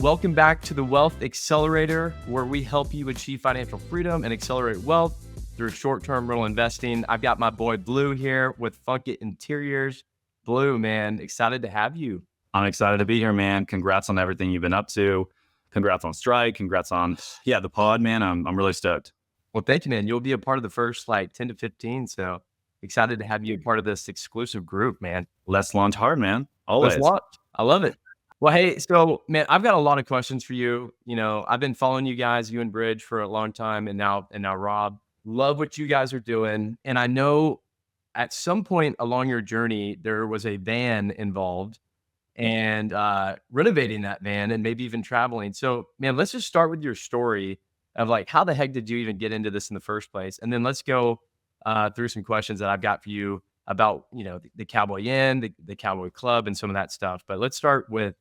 Welcome back to the Wealth Accelerator, where we help you achieve financial freedom and accelerate wealth through short-term rental investing. I've got my boy Blue here with Funkit Interiors. Blue, man, excited to have you. I'm excited to be here, man. Congrats on everything you've been up to. Congrats on Strike. Congrats on, the pod, man. I'm really stoked. Well, thank you, man. You'll be a part of the first 10 to 15. So excited to have you a part of this exclusive group, man. Let's launch hard, man. Always. Let's launch. I love it. Well, hey, so man, I've got a lot of questions for you. I've been following you guys, you and Bridge, for a long time, and now Rob. Love what you guys are doing. And I know at some point along your journey, there was a van involved and renovating that van and maybe even traveling. So, man, let's just start with your story of how the heck did you even get into this in the first place? And then let's go through some questions that I've got for you about, the Cowboy Inn, the Cowboy Club, and some of that stuff. But let's start with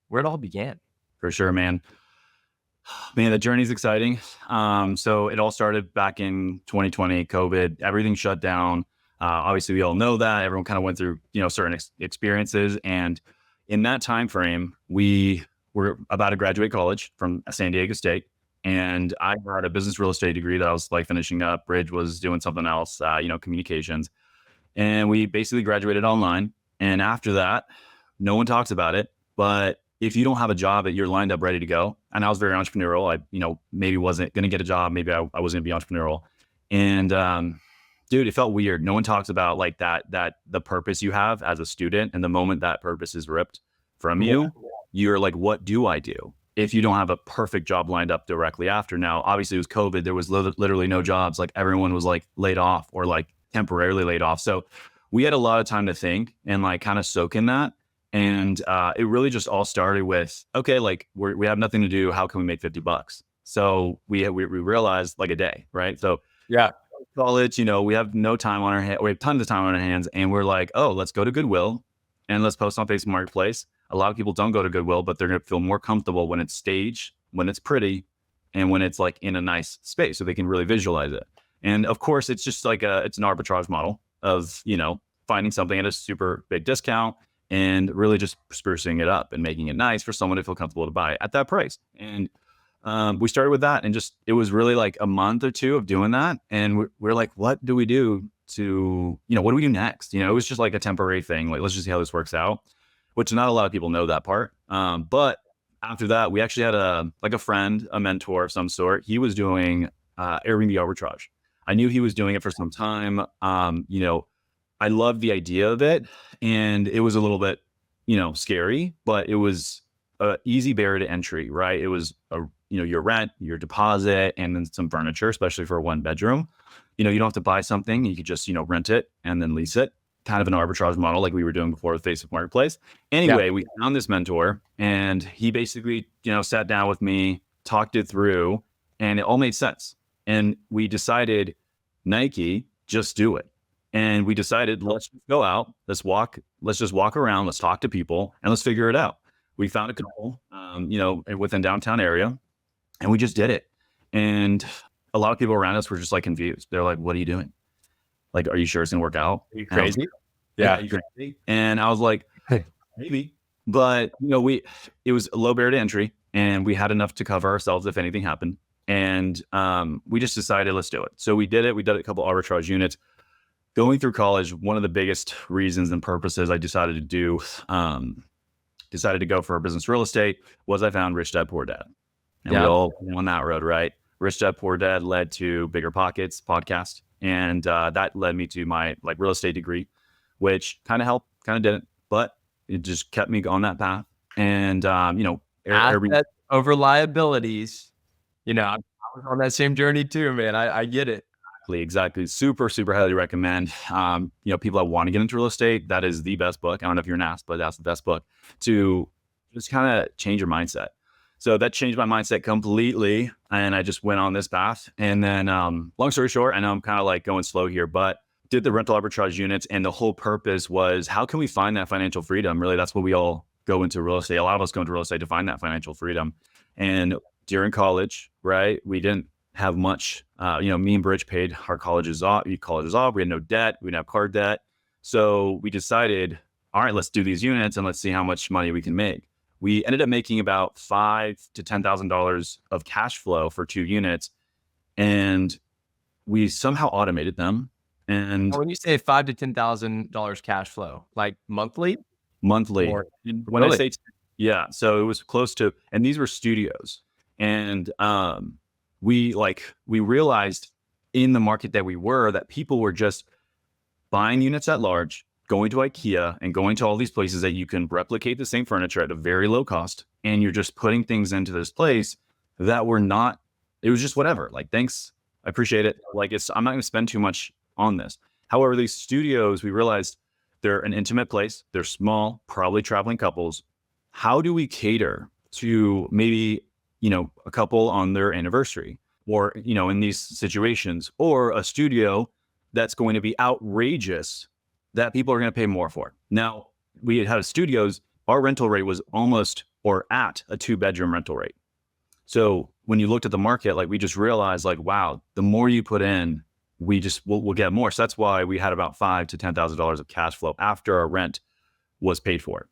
where it all began. For sure, man. Man, the journey's exciting. So it all started back in 2020, COVID, everything shut down. Obviously, we all know that. Everyone kind of went through, certain experiences. And in that time frame, we were about to graduate college from San Diego State. And I had a business real estate degree that I was finishing up. Bridge was doing something else, communications. And we basically graduated online. And after that, no one talks about it. But if you don't have a job that you're lined up ready to go, and I was very entrepreneurial, I, maybe wasn't going to get a job. Maybe I wasn't going to be entrepreneurial. And dude, it felt weird. No one talks about that the purpose you have as a student, and the moment that purpose is ripped from you, you're like, what do I do? If you don't have a perfect job lined up directly after. Now, obviously it was COVID. There was literally no jobs. Everyone was laid off or temporarily laid off. So we had a lot of time to think and kind of soak in that. And it really just all started with, okay, we have nothing to do. How can we make $50? So we realized a day, right? So yeah, college, we have no time on our hands. We have tons of time on our hands, and we're like, oh, let's go to Goodwill and let's post on Facebook Marketplace. A lot of people don't go to Goodwill, but they're going to feel more comfortable when it's staged, when it's pretty, and when it's in a nice space, so they can really visualize it. And of course, it's just it's an arbitrage model of finding something at a super big discount and really just sprucing it up and making it nice for someone to feel comfortable to buy at that price. And we started with that, and it was really a month or two of doing that. And we're like, what do we do to, what do we do next? It was just a temporary thing. Let's just see how this works out, which not a lot of people know that part. But after that, we actually had a friend, a mentor of some sort. He was doing Airbnb Arbitrage. I knew he was doing it for some time. I loved the idea of it, and it was a little bit, scary, but it was an easy barrier to entry, right? It was your rent, your deposit, and then some furniture, especially for a 1-bedroom. You don't have to buy something. You could just, rent it and then lease it. Kind of an arbitrage model like we were doing before with Facebook Marketplace. Anyway, we found this mentor, and he basically, sat down with me, talked it through, and it all made sense. And we decided, Nike, just do it. And we decided, let's go out, let's just walk around, let's talk to people, and let's figure it out. We found a couple, within downtown area, and we just did it. And a lot of people around us were just confused. They're like, what are you doing? Are you sure it's gonna work out? Are you crazy? Yeah. Are you crazy? And I was like, maybe. But, it was a low barrier to entry, and we had enough to cover ourselves if anything happened. And we just decided, let's do it. So we did it. We did a couple arbitrage units. Going through college, one of the biggest reasons and purposes I decided to go for business real estate was I found Rich Dad Poor Dad. And we all went on that road, right? Rich Dad Poor Dad led to Bigger Pockets podcast. And that led me to my real estate degree, which kind of helped, kind of didn't, but it just kept me on that path. And, asset over liabilities, I was on that same journey too, man. I get it. Exactly. Super, super highly recommend. People that want to get into real estate, that is the best book. I don't know if you're an ass, but that's the best book to just kind of change your mindset. So that changed my mindset completely. And I just went on this path. And then, long story short, I know I'm kind of going slow here, but did the rental arbitrage units. And the whole purpose was, how can we find that financial freedom? Really, that's what we all go into real estate. A lot of us go into real estate to find that financial freedom. And during college, right, we didn't have much, me and Bridge paid our colleges off. We had no debt. We didn't have car debt. So we decided, all right, let's do these units and let's see how much money we can make. we ended up making about $5,000 to $10,000 of cash flow for 2 units, and we somehow automated them. And Now, when you say $5,000 to $10,000 cash flow, like monthly monthly, or and when I really? say, yeah, so it was close to, and these were studios. And we realized in the market that we were, that people were just buying units at large, going to IKEA and going to all these places that you can replicate the same furniture at a very low cost. And you're just putting things into this place that were not, it was just whatever. Like, thanks, I appreciate it. Like, I'm not going to spend too much on this. However, these studios, we realized they're an intimate place. They're small, probably traveling couples. How do we cater to maybe, a couple on their anniversary, or, in these situations, or a studio that's going to be outrageous that people are going to pay more for? Now, we had studios, our rental rate was almost or at a 2-bedroom rental rate. So when you looked at the market, like, we just realized, like, wow, the more you put in, we'll get more. So that's why we had about $5,000 to $10,000 of cash flow after our rent was paid for.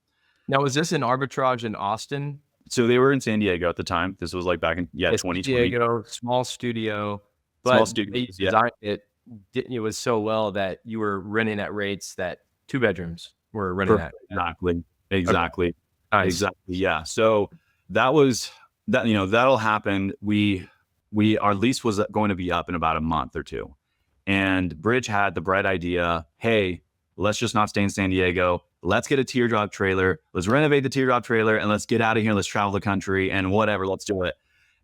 Now, was this an arbitrage in Austin? So they were in San Diego at the time. This was like back in 2020. San Diego, small studio, Small but studio, they designed it was so well that you were renting at rates that 2 bedrooms were renting at. Exactly. Okay. Nice. Exactly. Yeah. So that was that, that'll happen. Our lease was going to be up in about a month or two. And Bridge had the bright idea, hey, let's just not stay in San Diego. Let's get a teardrop trailer. Let's renovate the teardrop trailer and let's get out of here. Let's travel the country and whatever. Let's do it.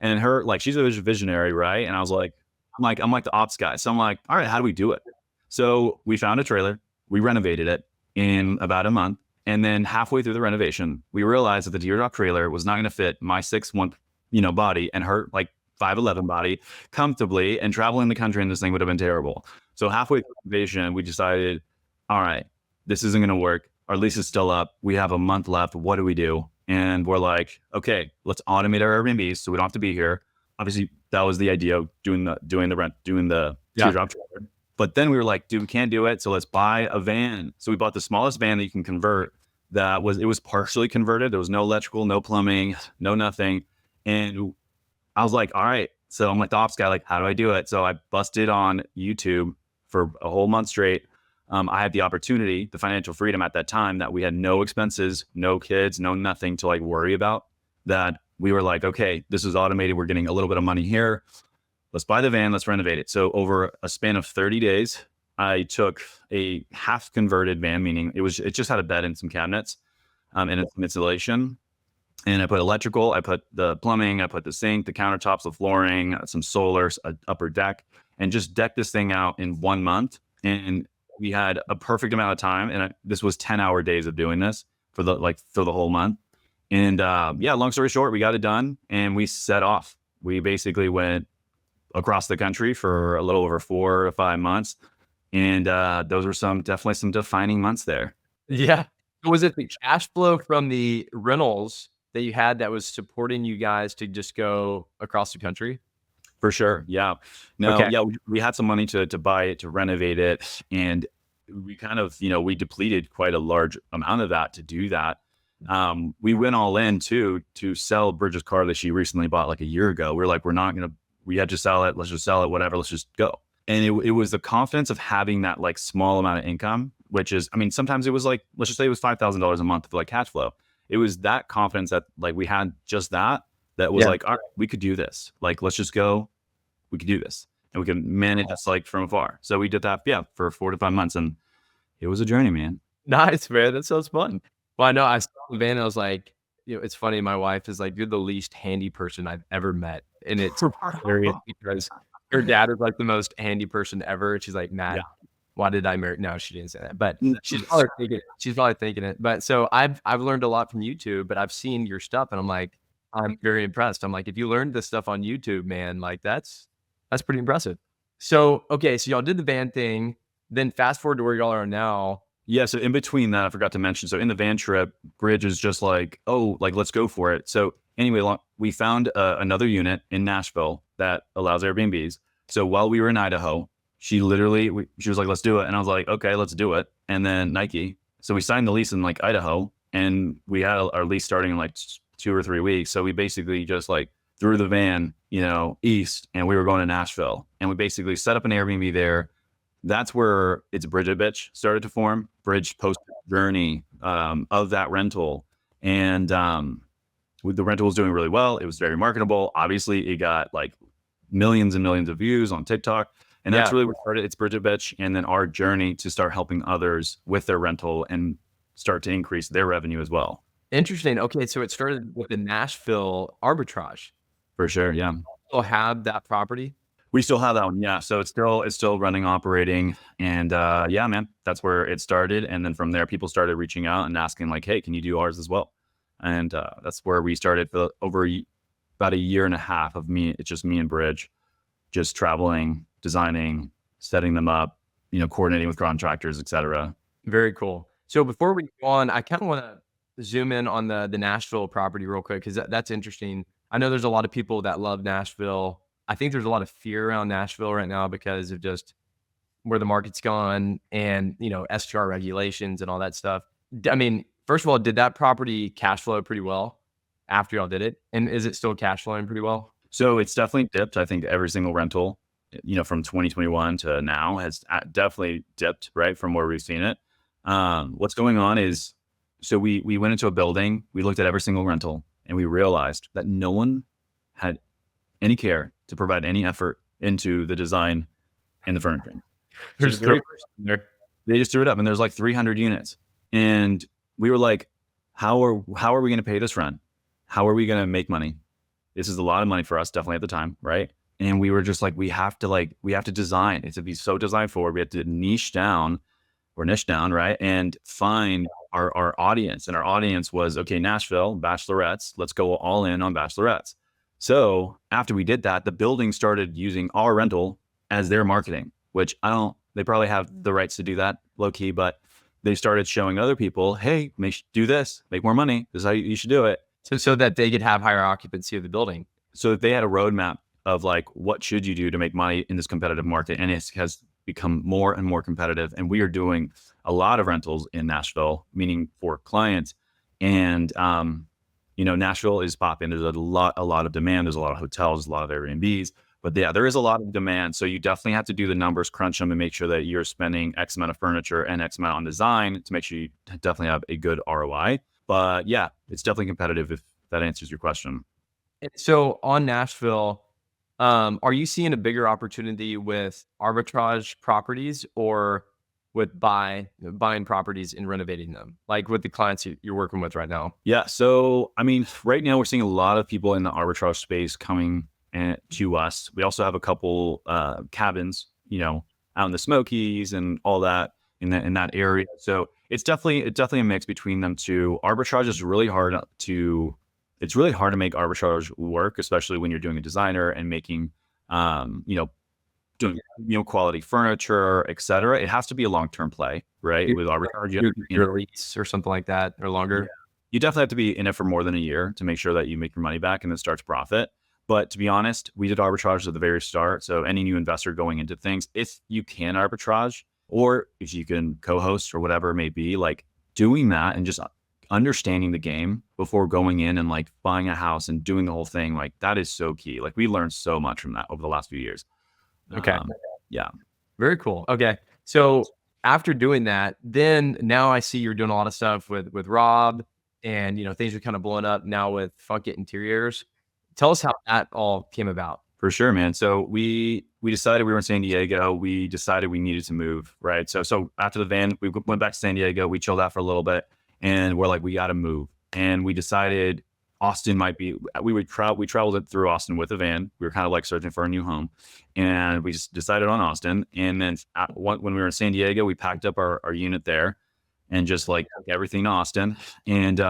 And her, like, she's a visionary, right? And I was like, I'm like the ops guy. So I'm like, all right, how do we do it? So we found a trailer. We renovated it in about a month. And then halfway through the renovation, we realized that the teardrop trailer was not going to fit my 6'1", body and her like 5'11" body comfortably, and traveling the country in this thing would have been terrible. So halfway through the renovation, we decided, all right, this isn't going to work. Our lease is still up. We have a month left. What do we do? And we're like, okay, let's automate our Airbnbs so we don't have to be here. Obviously, that was the idea of doing the teardrop trailer. But then we were like, dude, we can't do it. So let's buy a van. So we bought the smallest van that you can convert. It was partially converted. There was no electrical, no plumbing, no nothing. And I was like, all right. So I'm like the ops guy, like, how do I do it? So I busted on YouTube for a whole month straight. I had the opportunity, the financial freedom at that time, that we had no expenses, no kids, no nothing to like worry about, that we were like, okay, this is automated. We're getting a little bit of money here. Let's buy the van. Let's renovate it. So over a span of 30 days, I took a half converted van, meaning it just had a bed and some cabinets, and some insulation. And I put electrical, I put the plumbing, I put the sink, the countertops, the flooring, some solar, an upper deck, and just decked this thing out in 1 month. And we had a perfect amount of time. And this was 10-hour days of doing this for the whole month. And long story short, we got it done and we set off. We basically went across the country for a little over 4 to 5 months. And those were definitely some defining months there. Yeah. Was it the cash flow from the rentals that you had that was supporting you guys to just go across the country? For sure. Yeah. No, Okay. yeah, we had some money to buy it, to renovate it. And we kind of, we depleted quite a large amount of that to do that. We went all in too, to sell Bridget's car that she recently bought like a year ago. We're like, we had to sell it. Let's just sell it, whatever. Let's just go. And it was the confidence of having that like small amount of income, which is, sometimes it was like, let's just say it was $5,000 a month of like cash flow. It was that confidence that like we had just that was like, all right, we could do this. Like, let's just go. We could do this, and we can manage this like from afar. So we did that, for 4 to 5 months, and it was a journey, man. Nice, man. That sounds fun. Well, I know I saw the van and I was like, it's funny. My wife is like, you're the least handy person I've ever met. And it's hilarious because her dad is like the most handy person ever. And she's like, Matt, why did I marry? No, she didn't say that, but she's probably thinking it. But so I've learned a lot from YouTube, but I've seen your stuff and I'm like, I'm very impressed. I'm like, if you learned this stuff on YouTube, man, like that's pretty impressive. So, okay. So y'all did the van thing, then fast forward to where y'all are now. Yeah. So in between that, I forgot to mention. So in the van trip, Bridge is just like, oh, like, let's go for it. So anyway, we found another unit in Nashville that allows Airbnbs. So while we were in Idaho, she was like, let's do it. And I was like, okay, let's do it. And then Nike. So we signed the lease in like Idaho, and we had our lease starting in like 2 or 3 weeks. So we basically just like threw the van, east, and we were going to Nashville, and we basically set up an Airbnb there. That's where it's Bridget Bitch started to form. Bridge posted a journey of that rental, and the rental was doing really well. It was very marketable. Obviously, it got like millions and millions of views on TikTok. And that's really what started. It's Bridget Bitch. And then our journey to start helping others with their rental and start to increase their revenue as well. Interesting. Okay, so it started with the Nashville arbitrage. For sure. Yeah. Still have that property? We still have that one. Yeah. So it's still running, operating. And yeah, man, that's where it started. And then from there, people started reaching out and asking like, hey, can you do ours as well? And that's where we started for about a year and a half of me. It's just me and Bridge, just traveling, designing, setting them up, coordinating with contractors, etc. Very cool. So before we go on, I kind of want to zoom in on the Nashville property real quick, because that's interesting. I know there's a lot of people that love Nashville. I think there's a lot of fear around Nashville right now because of just where the market's gone and, STR regulations and all that stuff. I mean, first of all, did that property cash flow pretty well after y'all did it? And is it still cash flowing pretty well? So it's definitely dipped. I think every single rental, from 2021 to now has definitely dipped, right, from where we've seen it. What's going on is, so we went into a building, we looked at every single rental, and we realized that no one had any care to provide any effort into the design and the furnishing. They just threw it up, and there's like 300 units. And we were like, how are we going to pay this rent? How are we going to make money? This is a lot of money for us, definitely at the time, right? And we were just like, we have to design it to be so design forward. We have to niche down, right? And find our audience. And our audience was, okay, Nashville, bachelorettes, let's go all in on bachelorettes. So after we did that, the building started using our rental as their marketing, which they probably have the rights to do that low key, but they started showing other people, hey, do this, make more money. This is how you should do it. So that they could have higher occupancy of the building. So they had a roadmap of like, what should you do to make money in this competitive market? And it has become more and more competitive. And we are doing a lot of rentals in Nashville, meaning for clients. And, Nashville is popping. There's a lot of demand. There's a lot of hotels, a lot of Airbnbs, but yeah, there is a lot of demand. So you definitely have to do the numbers, crunch them, and make sure that you're spending X amount of furniture and X amount on design to make sure you definitely have a good ROI. But yeah, it's definitely competitive, if that answers your question. So on Nashville, are you seeing a bigger opportunity with arbitrage properties or with buying properties and renovating them, like with the clients you're working with right now? Yeah. So, I mean, right now we're seeing a lot of people in the arbitrage space coming to us. We also have a couple cabins, out in the Smokies and all that in that area. So it's definitely a mix between them two. Arbitrage is really hard to make arbitrage work, especially when you're doing a designer and making, doing, quality furniture, et cetera. It has to be a long-term play, right? With arbitrage, your lease or something like that, or longer. Yeah. You definitely have to be in it for more than a year to make sure that you make your money back and then start to profit. But to be honest, we did arbitrage at the very start. So any new investor going into things, if you can arbitrage, or if you can co-host or whatever it may be, like doing that and just understanding the game before going in and like buying a house and doing the whole thing, like that is so key. Like we learned so much from that over the last few years. Okay. Yeah. Very cool. Okay. So after doing that, then now I see you're doing a lot of stuff with Rob, and things are kind of blowing up now with Funkit Interiors. Tell us how that all came about. For sure, man. So we decided we were in San Diego. We decided we needed to move, right? So after the van, we went back to San Diego. We chilled out for a little bit, and we're like, we got to move. And we decided Austin might be. We traveled it through Austin with a van. We were kind of like searching for a new home, and we just decided on Austin. And then when we were in San Diego, we packed up our unit there, and just like took everything to Austin. And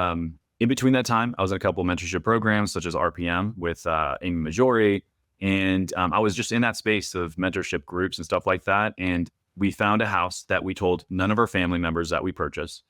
in between that time, I was in a couple of mentorship programs such as RPM with Amy Majori. And I was just in that space of mentorship groups and stuff like that. And we found a house that we told none of our family members that we purchased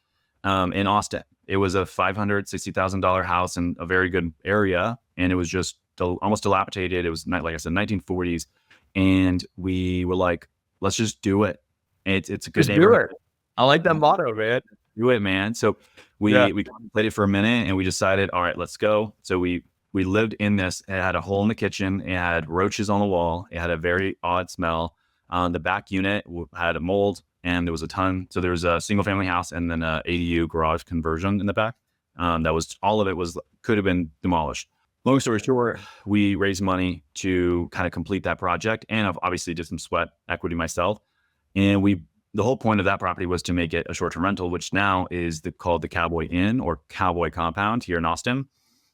in Austin. It was a $560,000 house in a very good area. And it was just almost dilapidated. It was, like I said, 1940s. And we were like, let's just do it. It's a good neighborhood. I like that motto, man. do it, man. So Yeah. we contemplated for a minute and we decided, all right, let's go. So we lived in this. It had a hole in the kitchen. It had roaches on the wall. It had a very odd smell. The back unit had a mold, and there was a ton. So there was a single family house and then a ADU garage conversion in the back. That was all of it was could have been demolished. Long story short, we raised money to kind of complete that project, and I've obviously did some sweat equity myself. And the whole point of that property was to make it a short-term rental, which now is called the Cowboy Inn or Cowboy Compound here in Austin.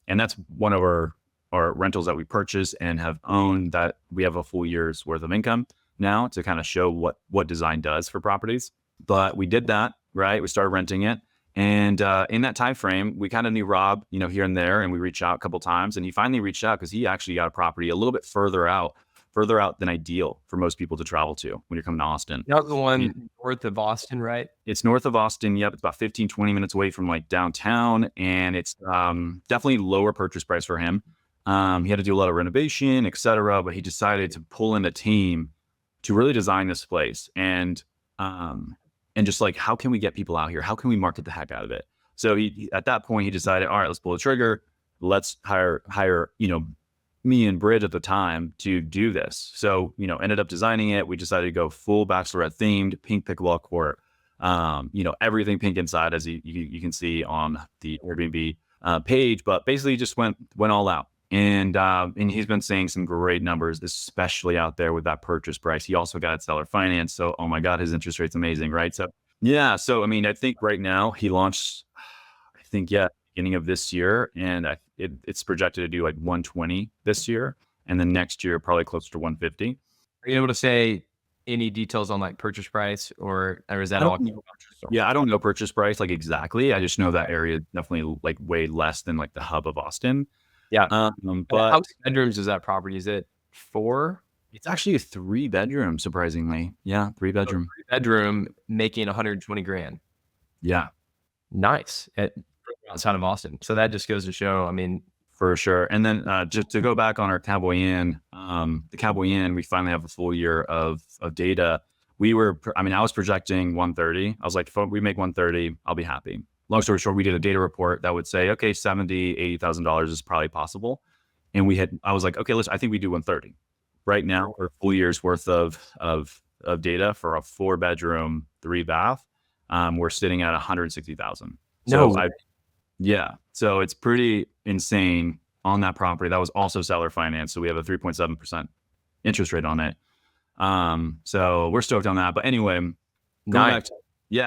And that's one of our rentals that we purchased and have owned, that we have a full year's worth of income now to kind of show what design does for properties. But we did that, right? We started renting it. And in that time frame, we kind of knew Rob, here and there, and we reached out a couple times. And he finally reached out because he actually got a property a little bit further out than ideal for most people to travel to when you're coming to Austin. That was the one north of Austin, right? It's north of Austin. Yep. It's about 15, 20 minutes away from like downtown. And it's definitely lower purchase price for him. He had to do a lot of renovation, et cetera, but he decided to pull in a team to really design this place. And just like, how can we get people out here? How can we market the heck out of it? So he at that point, he decided, all right, let's pull the trigger. Let's hire, me and Bridge at the time to do this. So, ended up designing it. We decided to go full bachelorette themed, pink pickleball court, everything pink inside, as you can see on the Airbnb page, but basically just went all out. And he's been seeing some great numbers, especially out there with that purchase price. He also got seller finance. So, oh my God, his interest rate's amazing, right? So, yeah. So, I think right now he launched, beginning of this year, and it's projected to do like 120 this year. And then next year, probably closer to 150. Are you able to say any details on like purchase price or is that I all? don't know. Yeah, I don't know purchase price like exactly. I just know that area is definitely like way less than like the hub of Austin. Yeah. But How many bedrooms is that property? Is it 4? it's actually a 3-bedroom, surprisingly. Yeah, 3-bedroom. 3-bedroom making 120 grand. Yeah, Nice. Outside of Austin. So that just goes to show, for sure. And then just to go back on our Cowboy Inn, the Cowboy Inn, we finally have a full year of data. I was projecting 130. I was like, if we make 130, I'll be happy. Long story short, we did a data report that would say, okay, $70,000, $80,000 is probably possible. And I was like, okay, I think we do 130. Right now, we're a full year's worth of data for a 4-bedroom, 3-bath. We're sitting at 160,000. So so it's pretty insane on that property. That was also seller finance. So we have a 3.7% interest rate on it. So we're stoked on that. But anyway, Nice.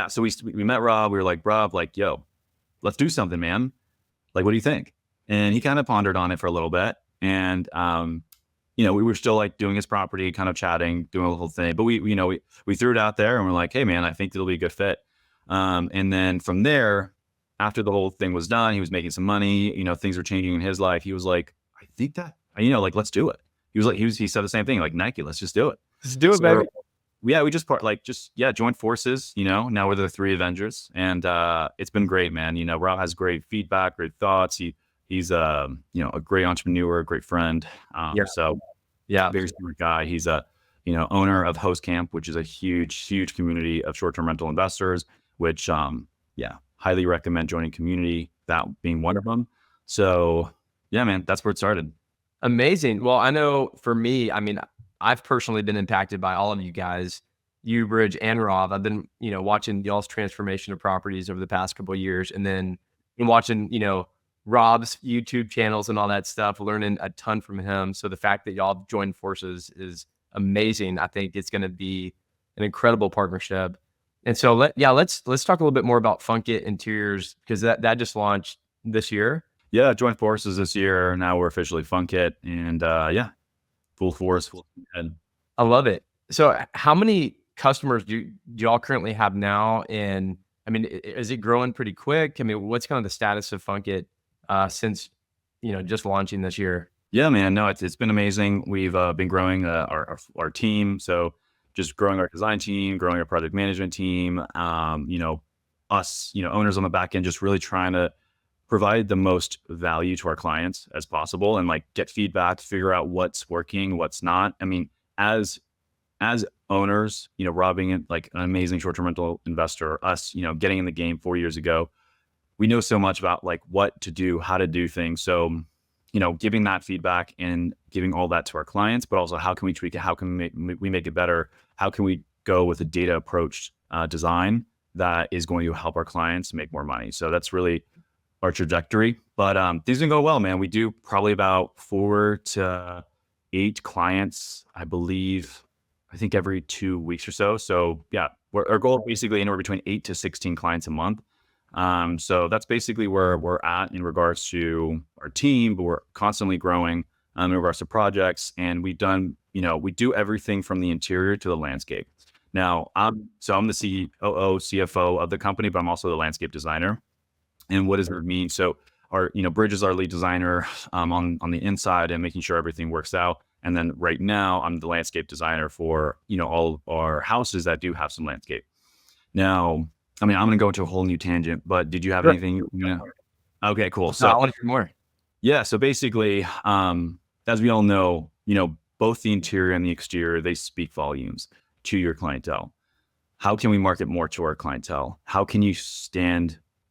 so we met Rob. We were like, Rob, like, yo, let's do something, man. Like, what do you think? And he kind of pondered on it for a little bit. And, we were still like doing his property, kind of chatting, doing a little thing. But we threw it out there and we're like, hey, man, I think it'll be a good fit. And then from there, after the whole thing was done, he was making some money, things were changing in his life. He was like, I think that, let's do it. He said the same thing, like, Nike, let's just do it. Let's do it, baby. Yeah, we just joined forces, now we're the 3 Avengers, and it's been great, man. Rob has great feedback, great thoughts. He's a great entrepreneur, a great friend. So very smart guy. He's a, owner of Host Camp, which is a huge community of short-term rental investors, which, highly recommend joining community, that being one of them. So yeah, man, that's where it started. Amazing. Well, I know for me, I've personally been impacted by all of you guys, you, Bridge, and Rob. I've been, watching y'all's transformation of properties over the past couple of years, and then been watching, Rob's YouTube channels and all that stuff, learning a ton from him. So the fact that y'all joined forces is amazing. I think it's going to be an incredible partnership. And so let's talk a little bit more about Funkit Interiors, because that just launched this year. Yeah, joined forces this year. Now we're officially Funkit, and full force, full head. I love it. So how many customers do y'all currently have now? And is it growing pretty quick? What's kind of the status of Funkit since just launching this year? Yeah, man. No, it's been amazing. We've been growing our team. So just growing our design team, growing our project management team, us, owners on the back end, just really trying to provide the most value to our clients as possible and like get feedback, figure out what's working, what's not. As owners, Rob being like an amazing short-term rental investor, us, getting in the game 4 years ago, we know so much about like what to do, how to do things. So, giving that feedback and giving all that to our clients, but also how can we tweak it? How can we make it better? How can we go with a data approach design that is going to help our clients make more money? So that's really our trajectory. But things didn't go well, man. We do probably about 4 to 8 clients, I believe, I think every 2 weeks or so. So yeah, our goal is basically anywhere between 8 to 16 clients a month. So that's basically where we're at in regards to our team, but we're constantly growing in regards to projects. And we've done, we do everything from the interior to the landscape. Now, I'm the COO, CFO of the company, but I'm also the landscape designer. And what does that mean? So Bridge is our lead designer on the inside and making sure everything works out. And then right now I'm the landscape designer for, all of our houses that do have some landscape. Now, I'm going to go into a whole new tangent, but did you have anything? Okay, cool. So I want to hear more. Yeah. So basically, as we all know, both the interior and the exterior, they speak volumes to your clientele. How can we market more to our clientele? How can you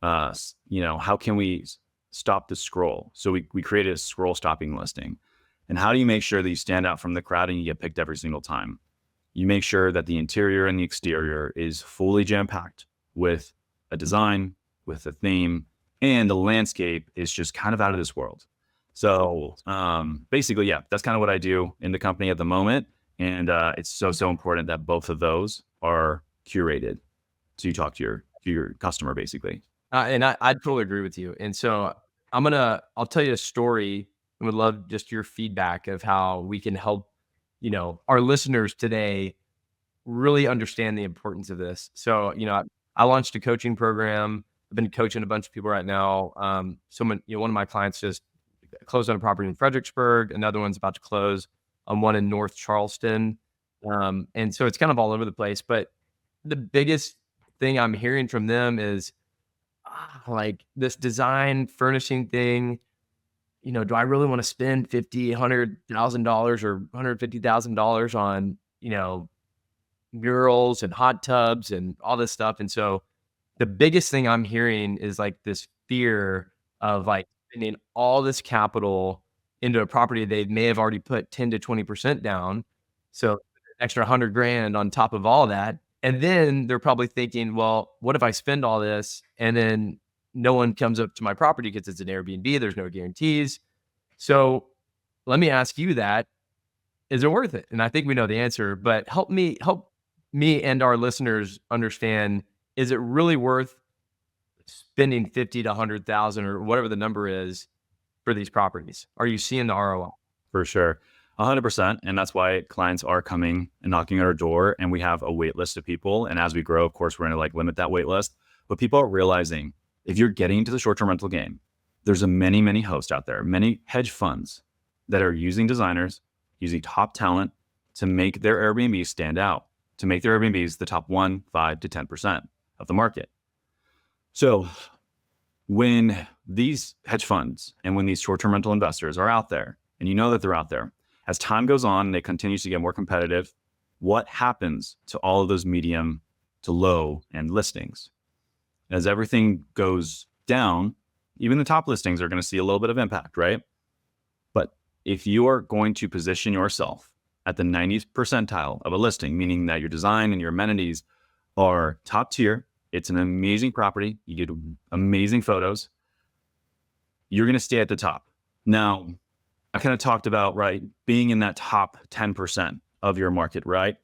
how can we stop the scroll? So we created a scroll stopping listing. And how do you make sure that you stand out from the crowd and you get picked every single time? You make sure that the interior and the exterior is fully jam-packed with a design, with a theme, and the landscape is just kind of out of this world. So basically, yeah, that's kind of what I do in the company at the moment. And it's so important that both of those are curated. So you talk to your customer, basically. And I totally agree with you. And so I'll tell you a story and would love just your feedback of how we can help, our listeners today really understand the importance of this. So, I launched a coaching program. I've been coaching a bunch of people right now. One of my clients just closed on a property in Fredericksburg. Another one's about to close on one in North Charleston. And so it's kind of all over the place. But the biggest thing I'm hearing from them is like this design furnishing thing. Do I really want to spend $100,000 or $150,000 on, murals and hot tubs and all this stuff? And so the biggest thing I'm hearing is like this fear of like spending all this capital into a property they may have already put 10 to 20% down. So an extra 100 grand on top of all that. And then they're probably thinking, well, what if I spend all this and then no one comes up to my property because it's an Airbnb, there's no guarantees. So let me ask you that, is it worth it? And I think we know the answer, but help me and our listeners understand, is it really worth spending 50 to 100,000 or whatever the number is for these properties? Are you seeing the ROI? For sure. 100%. And that's why clients are coming and knocking at our door, and we have a wait list of people. And as we grow, of course, we're going to like limit that wait list. But people are realizing if you're getting into the short-term rental game, there's many hosts out there, many hedge funds that are using designers, using top talent to make their Airbnbs stand out, to make their Airbnbs the top 1, 5 to 10% of the market. So when these hedge funds and when these short-term rental investors are out there, and you know that they're out there, as time goes on and they continue to get more competitive, what happens to all of those medium to low end listings? As everything goes down, even the top listings are going to see a little bit of impact, right? But if you are going to position yourself at the 90th percentile of a listing, meaning that your design and your amenities are top tier, it's an amazing property, you get amazing photos, you're going to stay at the top. Now, I kind of talked about, right, being in that top 10% of your market, right?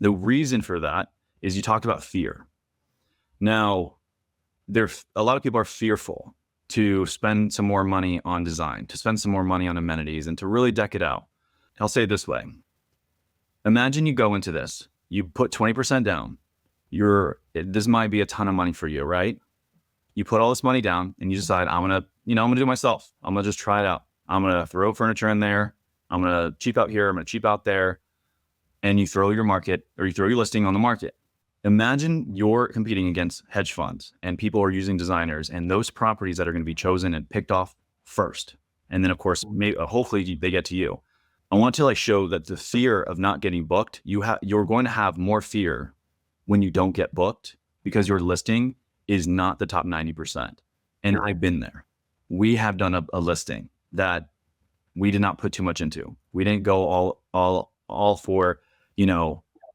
The reason for that is you talked about fear. Now, a lot of people are fearful to spend some more money on design, to spend some more money on amenities, and to really deck it out. I'll say it this way. Imagine you go into this, you put 20% down. This might be a ton of money for you, right? You put all this money down and you decide, I'm going to do it myself. I'm going to just try it out. I'm going to throw furniture in there. I'm going to cheap out here. I'm going to cheap out there. And you throw your listing on the market. Imagine you're competing against hedge funds and people are using designers and those properties that are going to be chosen and picked off first. And then of course, hopefully they get to you. I want to like show that the fear of not getting booked, you're going to have more fear when you don't get booked because your listing is not the top 90%. And I've been there. We have done a listing that we did not put too much into. We didn't go all for,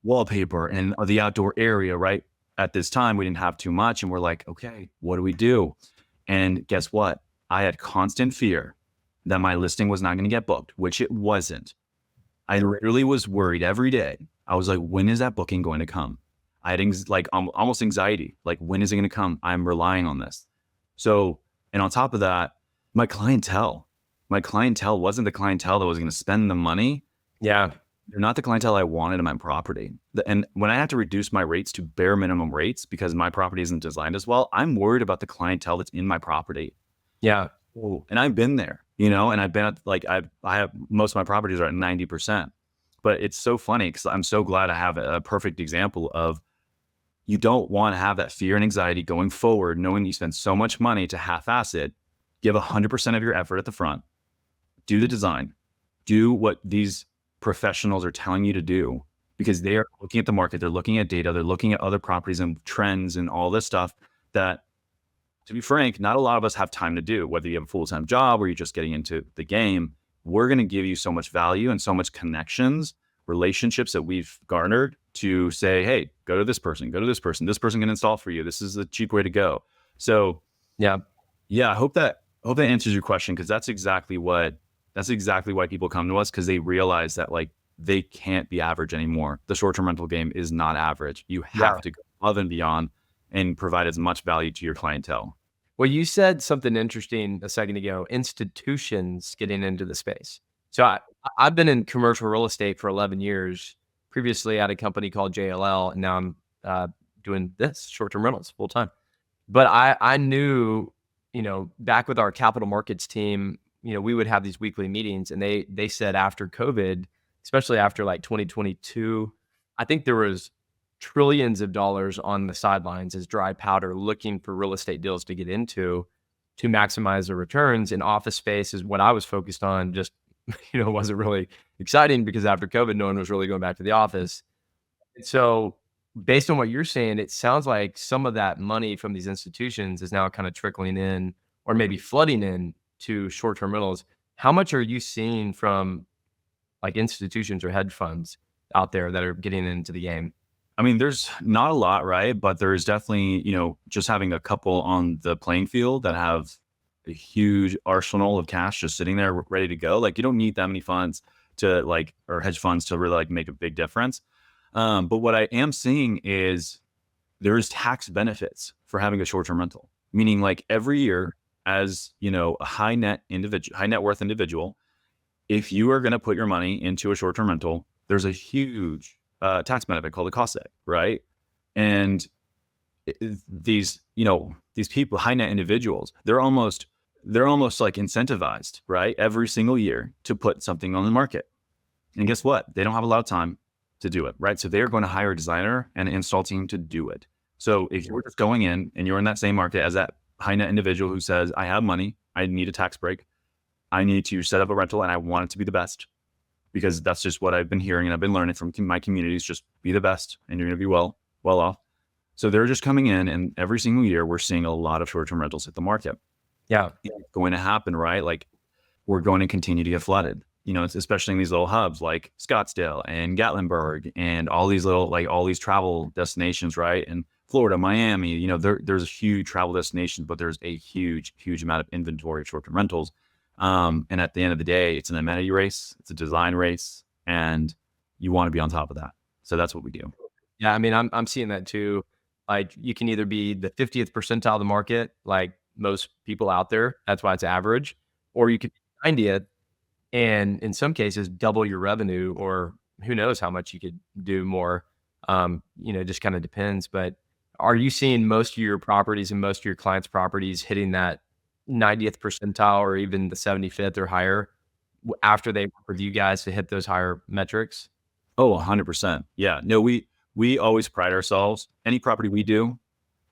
wallpaper and the outdoor area, right? At this time, we didn't have too much. And we're like, okay, what do we do? And guess what? I had constant fear that my listing was not going to get booked, which it wasn't. I literally was worried every day. I was like, when is that booking going to come? I had almost anxiety. Like, when is it going to come? I'm relying on this. So, and on top of that, my clientele wasn't the clientele that was going to spend the money. Yeah. They're not the clientele I wanted in my property. And when I have to reduce my rates to bare minimum rates because my property isn't designed as well, I'm worried about the clientele that's in my property. Yeah. And I've been there, and I've been at I have most of my properties are at 90%. But it's so funny because I'm so glad I have a perfect example of you don't want to have that fear and anxiety going forward, knowing you spend so much money to half-ass it. Give 100% of your effort at the front. Do the design. Do what these professionals are telling you to do because they are looking at the market. They're looking at data. They're looking at other properties and trends and all this stuff that, to be frank, not a lot of us have time to do. Whether you have a full-time job or you're just getting into the game, we're going to give you so much value and so much connections, relationships that we've garnered to say, hey, go to this person, this person can install for you. This is the cheap way to go. So yeah, I hope that answers your question, because that's exactly why people come to us, because they realize that like they can't be average anymore. The short-term rental game is not average. You have to go above and beyond and provide as much value to your clientele. Well, you said something interesting a second ago, institutions getting into the space. So I've been in commercial real estate for 11 years. Previously, I had a company called JLL, and now I'm doing this, short-term rentals, full time. But I knew, back with our capital markets team, we would have these weekly meetings, and they said after COVID, especially after like 2022, I think there was trillions of dollars on the sidelines as dry powder looking for real estate deals to get into to maximize the returns. And office space is what I was focused on. Just, wasn't really exciting because after COVID, no one was really going back to the office. And so based on what you're saying, it sounds like some of that money from these institutions is now kind of trickling in or maybe flooding in to short-term rentals. How much are you seeing from like institutions or hedge funds out there that are getting into the game? I mean, there's not a lot, right? But there's definitely, just having a couple on the playing field that have a huge arsenal of cash just sitting there ready to go. Like, you don't need that many funds or hedge funds to really make a big difference. But what I am seeing is there's tax benefits for having a short-term rental, meaning like every year as, a high net worth individual, if you are going to put your money into a short-term rental, there's a huge tax benefit called a cost seg, right? And these people, high net individuals, they're almost like incentivized, right? Every single year to put something on the market. And guess what? They don't have a lot of time to do it, right? So they're going to hire a designer and an install team to do it. So if you're just going in and you're in that same market as that high net individual who says, I have money, I need a tax break, I need to set up a rental, and I want it to be the best, because that's just what I've been hearing and I've been learning from my communities. Just be the best and you're going to be well off. So they're just coming in, and every single year we're seeing a lot of short-term rentals hit the market. Yeah. It's going to happen, right? Like, we're going to continue to get flooded, it's especially in these little hubs like Scottsdale and Gatlinburg and all these all these travel destinations, right? And Florida, Miami, there's a huge travel destination, but there's a huge amount of inventory of short-term rentals. And at the end of the day, it's an amenity race, it's a design race, and you want to be on top of that. So that's what we do. Yeah. I mean, I'm seeing that too. Like, you can either be the 50th percentile of the market, like most people out there, that's why it's average, or you could be 90th and in some cases double your revenue, or who knows how much you could do more. Just kind of depends. But are you seeing most of your properties and most of your clients' properties hitting that 90th percentile or even the 75th or higher after they work with you guys to hit those higher metrics? Oh, 100%. Yeah. No, we always pride ourselves. Any property we do,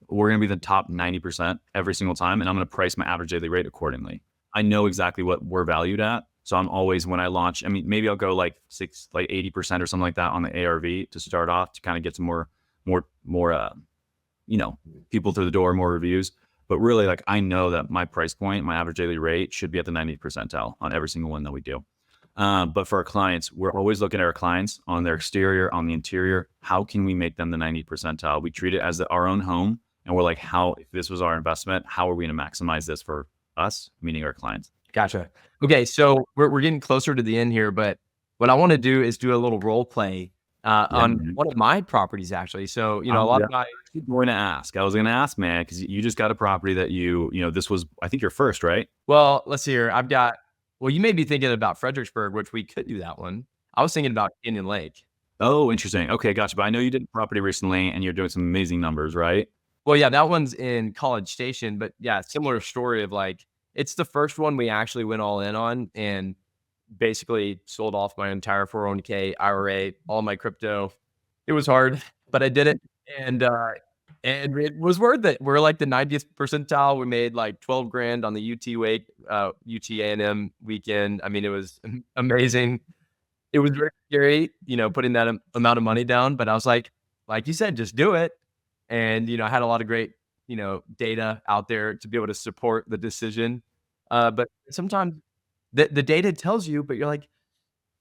we're going to be the top 90% every single time. And I'm going to price my average daily rate accordingly. I know exactly what we're valued at. So I'm always, when I launch, I mean, maybe I'll go like 80% or something like that on the ARV to start off to kind of get some more, people through the door, more reviews. But really, like, I know that my price point, my average daily rate should be at the 90th percentile on every single one that we do. But for our clients, we're always looking at our clients on their exterior, on the interior. How can we make them the 90th percentile? We treat it as our own home. And we're like, if this was our investment, how are we going to maximize this for us, meaning our clients? Gotcha. Okay, so we're getting closer to the end here, but what I want to do is do a little role play Yeah, on man. one of my properties, actually. So, a lot Yeah. of guys. I was going to ask, man, because you just got a property that this was, I think, your first, right? Well, let's see here. Well, you may be thinking about Fredericksburg, which we could do that one. I was thinking about Canyon Lake. Oh, interesting. Okay, gotcha. But I know you did a property recently and you're doing some amazing numbers, right? Well, yeah, that one's in College Station, but yeah, similar story of like, it's the first one we actually went all in on and basically sold off my entire 401k, IRA, all my crypto. It was hard, but I did it, and it was worth it. We're like the 90th percentile. We made like 12 grand on the UT A&M weekend. I mean, it was amazing. It was very scary, putting that amount of money down, but I was like you said, just do it. And, I had a lot of great, data out there to be able to support the decision. But sometimes the data tells you, but you're like,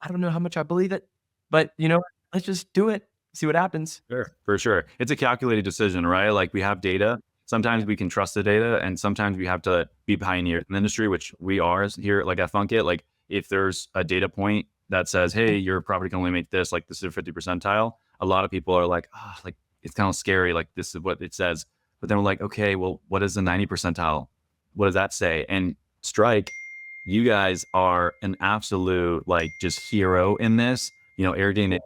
I don't know how much I believe it, but let's just do it, see what happens. Sure. For sure. It's a calculated decision, right? Like, we have data. Sometimes we can trust the data, and sometimes we have to be pioneers in the industry, which we are here, like at Funkit. Like, if there's a data point that says, hey, your property can only make this, like this is a 50 percentile, a lot of people are like, like, it's kind of scary. Like, this is what it says. But then we're like, okay, well, what is the 90 percentile? What does that say? And Strike, you guys are an absolute, like, just hero in this. AirDNA,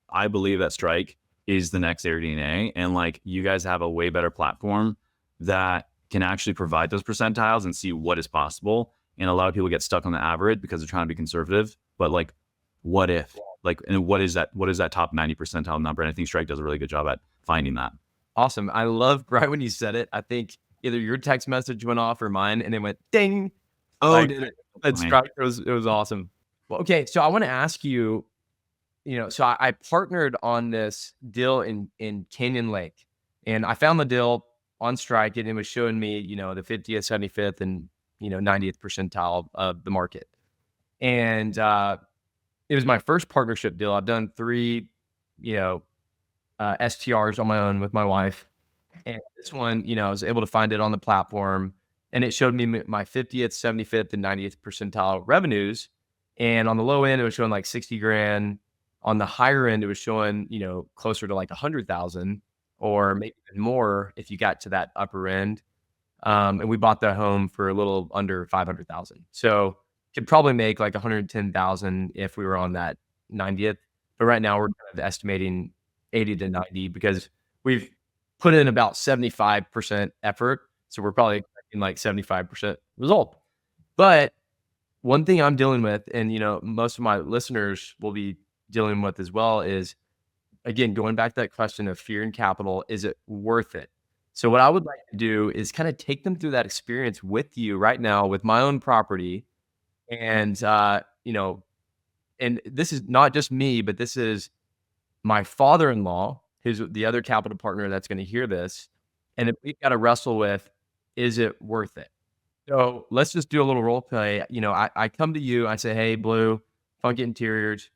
I believe that Strike is the next AirDNA. And like, you guys have a way better platform that can actually provide those percentiles and see what is possible. And a lot of people get stuck on the average because they're trying to be conservative. But like, what if? Like, and what is that top 90 percentile number? And I think Strike does a really good job at finding that. Awesome. I love right when you said it. I think either your text message went off or mine, and it went ding. Oh, Like, did it? it struck. It was awesome. Well, okay, so I want to ask you. So I partnered on this deal in Canyon Lake, and I found the deal on Strike, and it was showing me, the 50th, 75th, and 90th percentile of the market. And it was my first partnership deal. I've done 3, STRs on my own with my wife, and this one, I was able to find it on the platform, and it showed me my 50th, 75th, and 90th percentile revenues. And on the low end, it was showing like 60 grand. On the higher end, it was showing, closer to like 100,000 or maybe even more if you got to that upper end. And we bought the home for a little under 500,000. So could probably make like 110,000 if we were on that 90th. But right now we're kind of estimating 80 to 90 because we've put in about 75% effort. So we're probably expecting like 75% result. But one thing I'm dealing with, and most of my listeners will be dealing with as well, is again going back to that question of fear and capital. Is it worth it? So what I would like to do is kind of take them through that experience with you right now with my own property, and and this is not just me, but this is my father-in-law, who's the other capital partner that's going to hear this, and if we've got to wrestle with, is it worth it? So let's just do a little role play. I come to you, I say, hey, Blue, Funkit Interiors,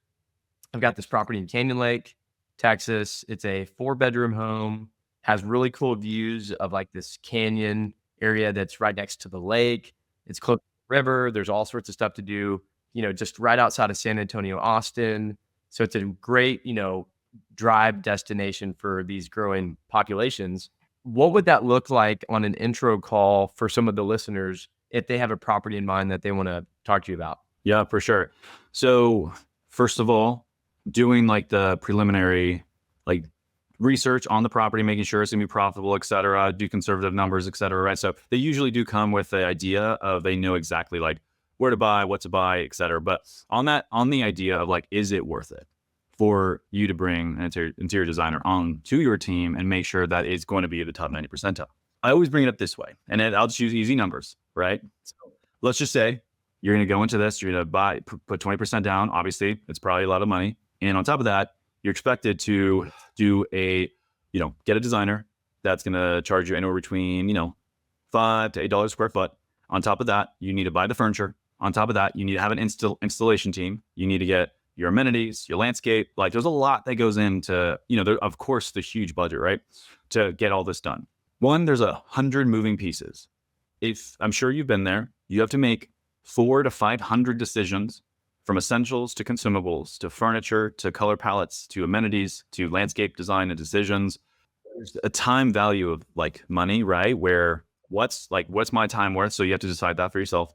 I've got this property in Canyon Lake, Texas. It's a 4-bedroom home, has really cool views of like this canyon area that's right next to the lake. It's close to the river. There's all sorts of stuff to do, just right outside of San Antonio, Austin. So it's a great, drive destination for these growing populations. What would that look like on an intro call for some of the listeners if they have a property in mind that they want to talk to you about? Yeah, for sure. So first of all, doing like the preliminary like research on the property, making sure it's gonna be profitable, et cetera, do conservative numbers, et cetera, right? So they usually do come with the idea of they know exactly like where to buy, what to buy, et cetera. But on the idea of like, is it worth it for you to bring an interior designer on to your team and make sure that it's going to be the top 90 percentile? I always bring it up this way, and I'll just use easy numbers, right? So let's just say You're going to go into this, you're going to put 20% down. Obviously, it's probably a lot of money. And on top of that, you're expected to do get a designer that's going to charge you anywhere between, $5 to $8 square foot. On top of that, you need to buy the furniture. On top of that, you need to have an installation team. You need to get your amenities, your landscape. Like there's a lot that goes into, of course, the huge budget, right? To get all this done. One, there's 100 moving pieces. If I'm sure you've been there, you have to make 400 to 500 decisions, from essentials to consumables, to furniture, to color palettes, to amenities, to landscape design and decisions. There's a time value of like money, right? Where what's my time worth? So you have to decide that for yourself.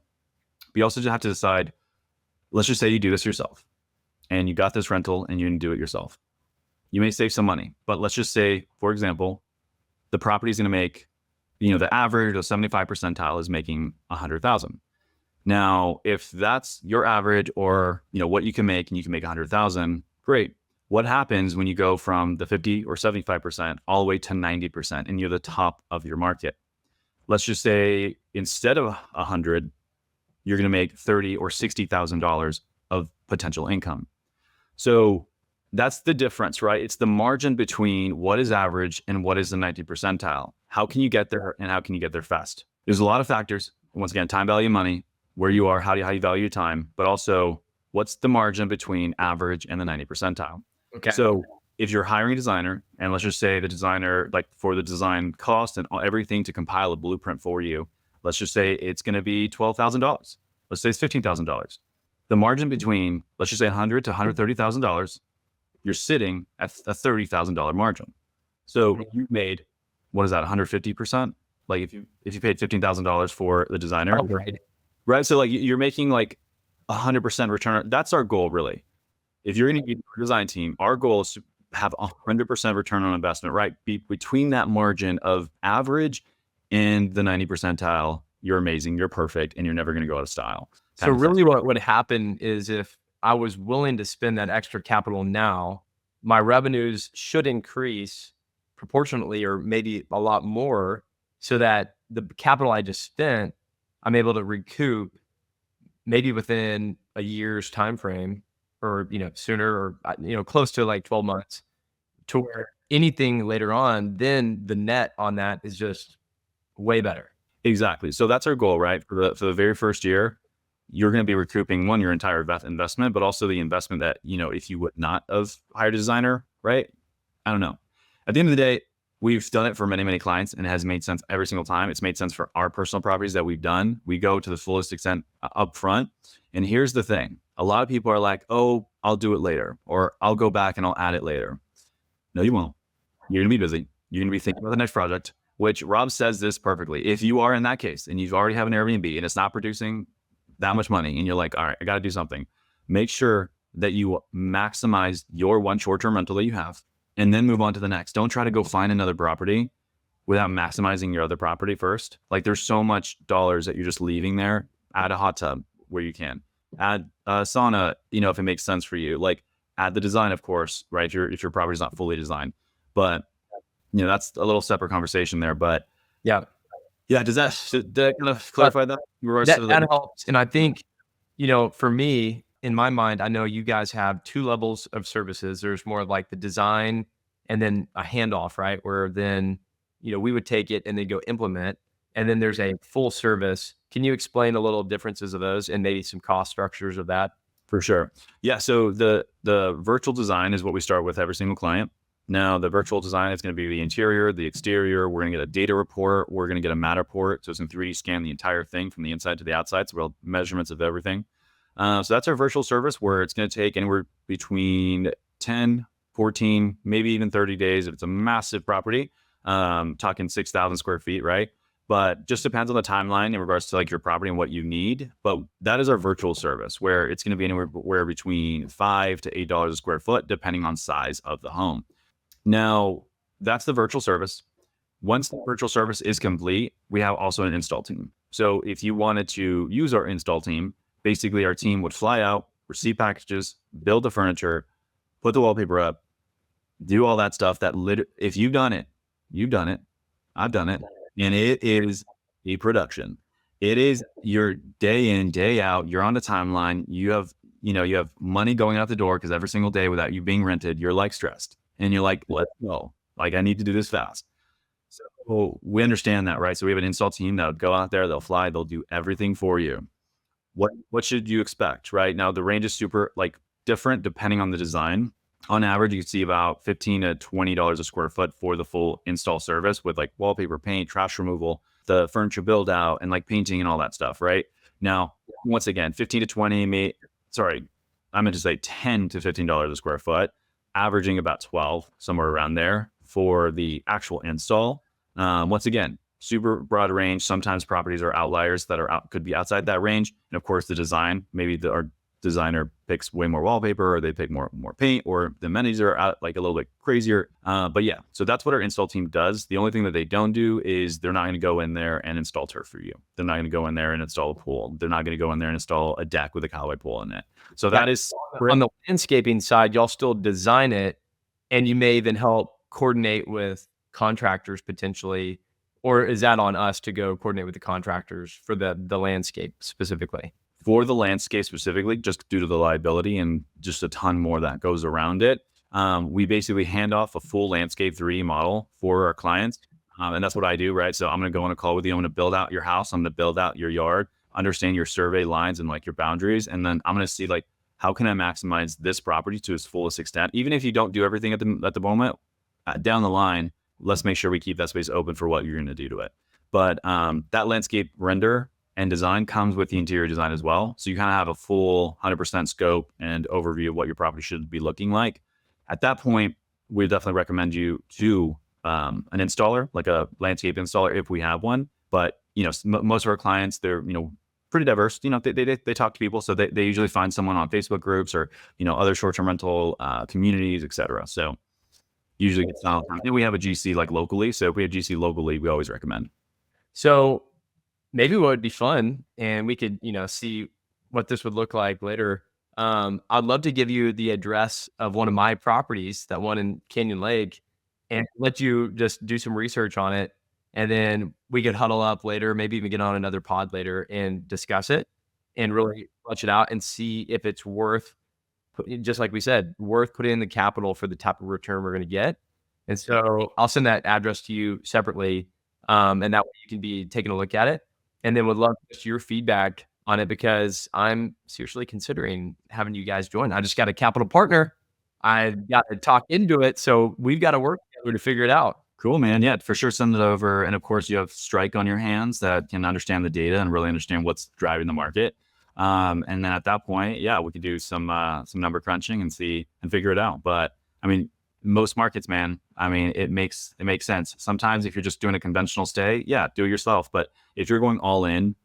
But you also just have to decide, let's just say you do this yourself and you got this rental and you didn't do it yourself. You may save some money, but let's just say, for example, the property is going to make, the average of 75 percentile is making 100,000. Now, if that's your average or, what you can make and you can make 100,000, great. What happens when you go from the 50 or 75% all the way to 90% and you're the top of your market? Let's just say instead of 100, you're going to make $30,000 or $60,000 of potential income. So that's the difference, right? It's the margin between what is average and what is the 90 percentile. How can you get there and how can you get there fast? There's a lot of factors. Once again, time, value, money, where you are, how you value your time, but also what's the margin between average and the 90 percentile. Okay. So if you're hiring a designer, and let's just say the designer, like for the design cost and everything to compile a blueprint for you, let's just say it's going to be $12,000. Let's say it's $15,000. The margin between, let's just say $100,000 to $130,000, you're sitting at a $30,000 margin. So you made, what is that, 150%? Like if you paid $15,000 for the designer, right? So like you're making like 100% return. That's our goal, really. If you're going to get a design team, our goal is to have 100% return on investment, right? Between that margin of average and the 90 percentile, you're amazing, you're perfect, and you're never going to go out of style. So really what would happen is if I was willing to spend that extra capital now, my revenues should increase proportionately or maybe a lot more so that the capital I just spent, I'm able to recoup maybe within a year's time frame or, sooner or, close to like 12 months to where anything later on, then the net on that is just way better. Exactly. So that's our goal, right? For the very first year, you're going to be recouping your entire investment, but also the investment that, if you would not have hired a designer, right? I don't know. At the end of the day, we've done it for many, many clients and it has made sense every single time. It's made sense for our personal properties that we've done. We go to the fullest extent up front. And here's the thing. A lot of people are like, oh, I'll do it later, or I'll go back and I'll add it later. No, you won't. You're going to be busy. You're going to be thinking about the next project, which Rob says this perfectly. If you are in that case and you've already have an Airbnb and it's not producing that much money and you're like, all right, I got to do something, make sure that you maximize your one short-term rental that you have and then move on to the next. Don't try to go find another property without maximizing your other property first. Like there's so much dollars that you're just leaving there. Add a hot tub where you can. Add a sauna, if it makes sense for you. Like add the design, of course, right? If your property's not fully designed. But that's a little separate conversation there. But yeah. Does that kind of clarify that? That helps. And I think, for me, in my mind, I know you guys have two levels of services. There's more of like the design and then a handoff, right? Where then, we would take it and then go implement. And then there's a full service. Can you explain a little differences of those and maybe some cost structures of that? For sure. Yeah. So the virtual design is what we start with every single client. Now, the virtual design is going to be the interior, the exterior. We're going to get a data report. We're going to get a mat report. So it's going to 3D scan the entire thing from the inside to the outside. So we'll have measurements of everything. So that's our virtual service where it's going to take anywhere between 10, 14, maybe even 30 days if it's a massive property, talking 6,000 square feet, right? But just depends on the timeline in regards to like your property and what you need. But that is our virtual service where it's going to be anywhere between $5 to $8 a square foot, depending on size of the home. Now, that's the virtual service. Once the virtual service is complete, we have also an install team. So if you wanted to use our install team, basically our team would fly out, receive packages, build the furniture, put the wallpaper up, do all that stuff if you've done it, you've done it, I've done it, and it is a production. It is your day in, day out. You're on the timeline. You have money going out the door because every single day without you being rented, you're like stressed and you're like, let's go. Like, I need to do this fast. So we understand that, right? So we have an install team that would go out there, they'll fly, they'll do everything for you. What should you expect, right? Now the range is super like different depending on the design. On average, you can see about $15 to $20 a square foot for the full install service with like wallpaper, paint, trash removal, the furniture build out, and like painting and all that stuff, right? Now, once again, 15 to 20, sorry, I meant to say 10 to $15 a square foot, averaging about 12, somewhere around there for the actual install. Once again, super broad range. Sometimes properties are outliers that could be outside that range. And of course, the design, maybe our designer picks way more wallpaper, or they pick more paint, or the amenities are out like a little bit crazier. But yeah, so that's what our install team does. The only thing that they don't do is they're not going to go in there and install turf for you. They're not going to go in there and install a pool. They're not going to go in there and install a deck with a cowboy pool in it. So that is on the landscaping side, y'all still design it, and you may even help coordinate with contractors potentially, or is that on us to go coordinate with the contractors for the landscape specifically? For the landscape specifically, just due to the liability and just a ton more that goes around it, we basically hand off a full landscape 3D model for our clients. And that's what I do, right? So I'm going to go on a call with you. I'm going to build out your house. I'm going to build out your yard, understand your survey lines and like your boundaries. And then I'm going to see like, how can I maximize this property to its fullest extent? Even if you don't do everything at the moment, down the line, let's make sure we keep that space open for what you're going to do to it. But that landscape render and design comes with the interior design as well. So you kind of have a full 100% scope and overview of what your property should be looking like. At that point, we definitely recommend you to an installer, like a landscape installer, if we have one. But most of our clients, they're pretty diverse. They talk to people, so they usually find someone on Facebook groups or other short-term rental communities, etc. So usually gets done all the time. And we have a GC like locally. So if we have GC locally, we always recommend. So maybe what would be fun, and we could, see what this would look like later. I'd love to give you the address of one of my properties, that one in Canyon Lake, and let you just do some research on it. And then we could huddle up later, maybe even get on another pod later and discuss it and really flesh it out and see if it's worth, just like we said, worth putting in the capital for the type of return we're going to get. And so I'll send that address to you separately. And that way you can be taking a look at it. And then would love just your feedback on it, because I'm seriously considering having you guys join. I just got a capital partner. I got to talk into it. So we've got to work together to figure it out. Cool, man. Yeah, for sure. Send it over. And of course, you have Strike on your hands that can understand the data and really understand what's driving the market. And then at that point, yeah, we could do some number crunching and figure it out. But I mean, most markets, man, I mean, it makes sense. Sometimes if you're just doing a conventional stay, yeah, do it yourself. But if you're going all in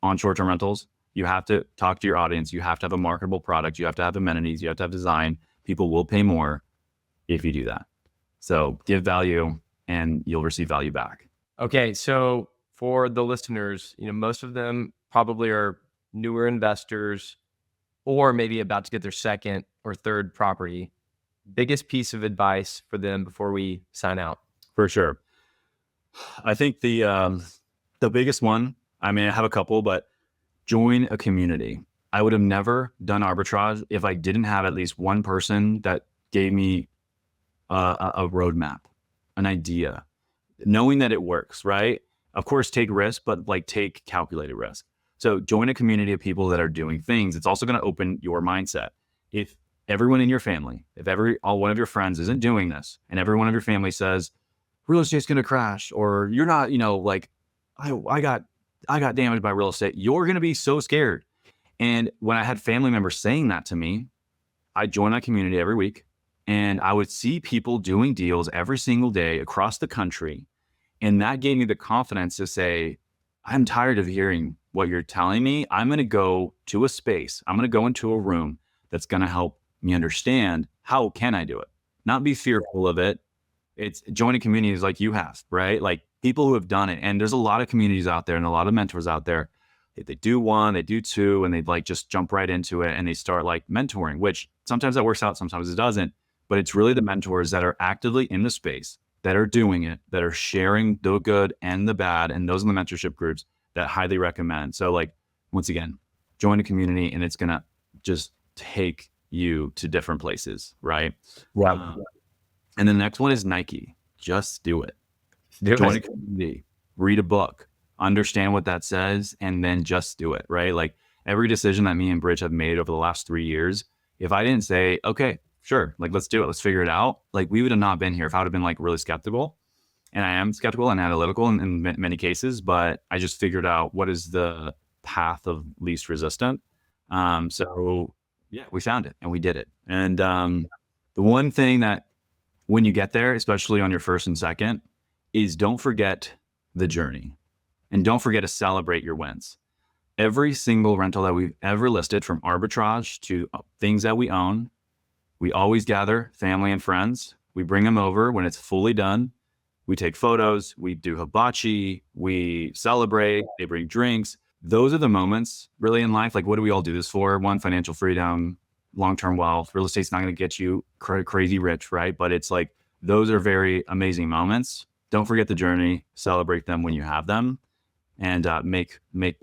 on short-term rentals, you have to talk to your audience. You have to have a marketable product. You have to have amenities. You have to have design. People will pay more if you do that. So give value and you'll receive value back. Okay. So for the listeners, most of them probably are newer investors or maybe about to get their second or third property. Biggest piece of advice for them before we sign out? For sure. I think the biggest one, I mean, I have a couple, but join a community. I would have never done arbitrage if I didn't have at least one person that gave me a roadmap, an idea, knowing that it works, right? Of course, take risk, but like take calculated risk. So join a community of people that are doing things. It's also going to open your mindset. If everyone in your family, if one of your friends isn't doing this, and every one of your family says real estate's going to crash, or you're not, like I got damaged by real estate, you're going to be so scared. And when I had family members saying that to me, I joined that community every week, and I would see people doing deals every single day across the country. And that gave me the confidence to say, I'm tired of hearing what you're telling me. I'm going to go to a space. I'm going to go into a room that's going to help me understand how can I do it, not be fearful of it. It's joining communities like you have, right? Like people who have done it. And there's a lot of communities out there and a lot of mentors out there. They do one, they do two, and they like just jump right into it and they start like mentoring, which sometimes that works out, sometimes it doesn't. But it's really the mentors that are actively in the space, that are doing it, that are sharing the good and the bad. And those are the mentorship groups that highly recommend. So like, once again, join a community and it's going to just take you to different places. Right. Right. And the next one is Nike. Just do it. Do Join a it. community, read a book, understand what that says, and then just do it. Right. Like every decision that me and Bridge have made over the last 3 years, if I didn't say, okay, sure, like let's do it, let's figure it out, like we would have not been here if I would have been like really skeptical. And I am skeptical and analytical in many cases, but I just figured out what is the path of least resistant. So yeah, we found it and we did it. And the one thing that when you get there, especially on your first and second, is don't forget the journey and don't forget to celebrate your wins. Every single rental that we've ever listed, from arbitrage to things that we own, we always gather family and friends. We bring them over when it's fully done. We take photos, we do hibachi, we celebrate, they bring drinks. Those are the moments really in life. Like, what do we all do this for? One, financial freedom, long-term wealth. Real estate's not going to get you crazy rich, right? But it's like, those are very amazing moments. Don't forget the journey, celebrate them when you have them, and make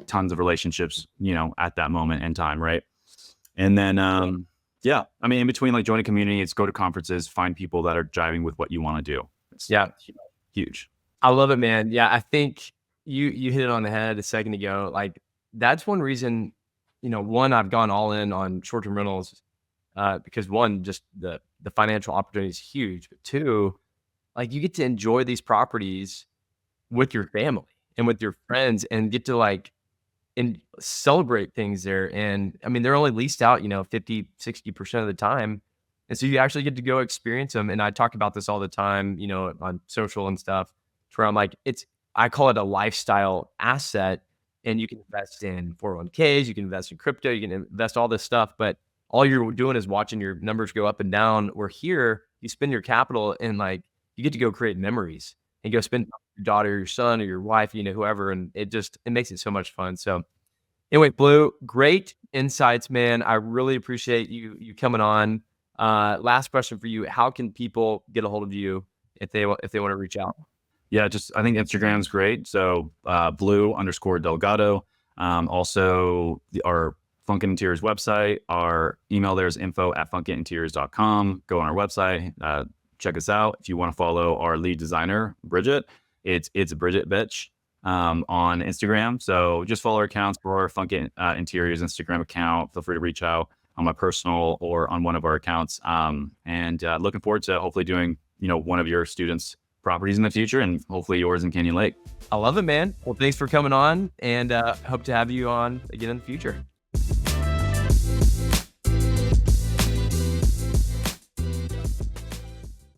tons of relationships, at that moment in time, right? And then, yeah, I mean, in between, like, join a community, it's go to conferences, find people that are jiving with what you want to do. It's huge. I love it, man. Yeah, I think you hit it on the head a second ago. Like, that's one reason, one, I've gone all in on short-term rentals, because one, just the financial opportunity is huge, but two, like, you get to enjoy these properties with your family and with your friends and get to like and celebrate things there. And I mean, they're only leased out, 50, 60% of the time. And so you actually get to go experience them. And I talk about this all the time, on social and stuff, where I'm like, I call it a lifestyle asset. And you can invest in 401ks, you can invest in crypto, you can invest all this stuff, but all you're doing is watching your numbers go up and down. Where here, you spend your capital and like, you get to go create memories and go spend with your daughter, your son, or your wife, whoever. And it makes it so much fun. So anyway, Blue, great insights, man. I really appreciate you coming on. Last question for you. How can people get a hold of you if they want to reach out? Yeah, I think Instagram's great. So blue_Delgado. Also our Funkit Interiors website, our email there is info@funkitinteriors.com. Go on our website, check us out. If you want to follow our lead designer, Bridget, it's Bridget Bitch on Instagram. So just follow our accounts for our Funkit Interiors Instagram account. Feel free to reach out on my personal or on one of our accounts. And looking forward to hopefully doing, one of your students' properties in the future, and hopefully yours in Canyon Lake. I love it, man. Well, thanks for coming on, and hope to have you on again in the future.